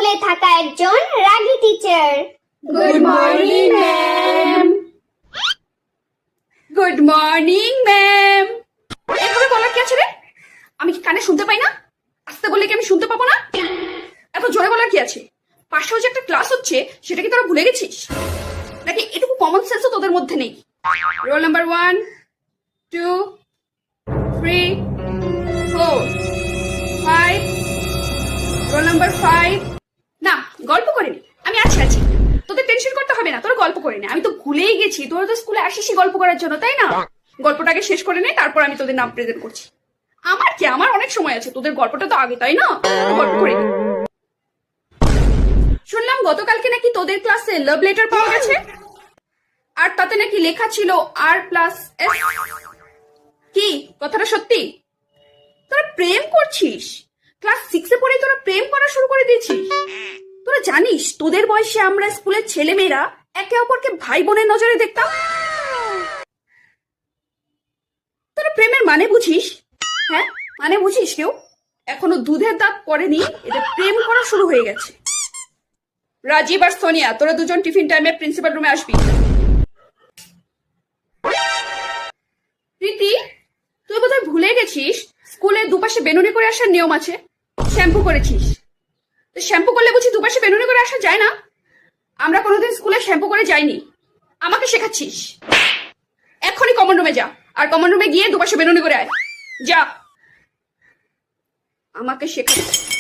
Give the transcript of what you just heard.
স্কুলে থাকা একজন রাগী teacher. Good morning ma'am. Good morning ma'am. এভাবে বলার কি আছে রে? আমি কি কানে শুনতে পাই না? আস্তে বললে কি আমি শুনতে পাবো না? এত জোরে বলার কি আছে? পাশেও যে একটা ক্লাস হচ্ছে সেটা কি তোরা ভুলে গেছিস? নাকি এটুকু কমন সেন্সও তোদের মধ্যে নেই? Roll number 1 2 3 4 5। Roll number 5। না, গল্প করিনি, আমি আছি। তোদের টেনশন করতে হবে না, তোরা গল্প করে নে। আমি তো ভুলেই গেছি, তোরা তো স্কুলে আসিসই গল্প করার জন্য, তাই না? গল্পটাকে শেষ করে নে, তারপর আমি তোদের নাম প্রেজেন্ট করছি। আমার কি, আমার অনেক সময় আছে, তোদের গল্পটা তো আগে, তাই না? গল্প করে নে। শুনলাম গতকালকে নাকি তোদের ক্লাসে লাভ লেটার পাওয়া গেছে, আর তাতে নাকি লেখা ছিল R+S। কি কথাটা সত্যি? তোরা প্রেম করছিস? ক্লাস 6-এ পড়ে তোরা প্রেম করা শুরু করে দিয়েছিস? তোরা জানিস তোদের বয়সে আমরা স্কুলের ছেলেমেয়েরা একে অপরকে ভাই বোনের নজরে দেখতাম? তোরা প্রেমের মানে বুঝিস? হ্যাঁ, মানে বুঝিস কেউ? এখনো দুধের দাঁত পড়েনি, এটা প্রেম করা শুরু হয়ে গেছে। রাজীব আর সোনিয়া, তোরা দুজন টিফিন টাইমে প্রিন্সিপাল রুমে আসবি। প্রীতি, তুই বোধহয় ভুলে গেছিস স্কুলে দুপাশে বেনুনি করে আসার নিয়ম আছে। শ্যাম্পু করেছিস? শ্যাম্পু করলে বুঝি দুপাশে বেনুনি করে আসা যায় না? আমরা কোনোদিন স্কুলে শ্যাম্পু করে যাইনি, আমাকে শেখাচ্ছিস? এখনই কমন রুমে যা, আর কমন রুমে গিয়ে দুপাশে বেনুনি করে আয়। যা, আমাকে শেখাচ্ছিস।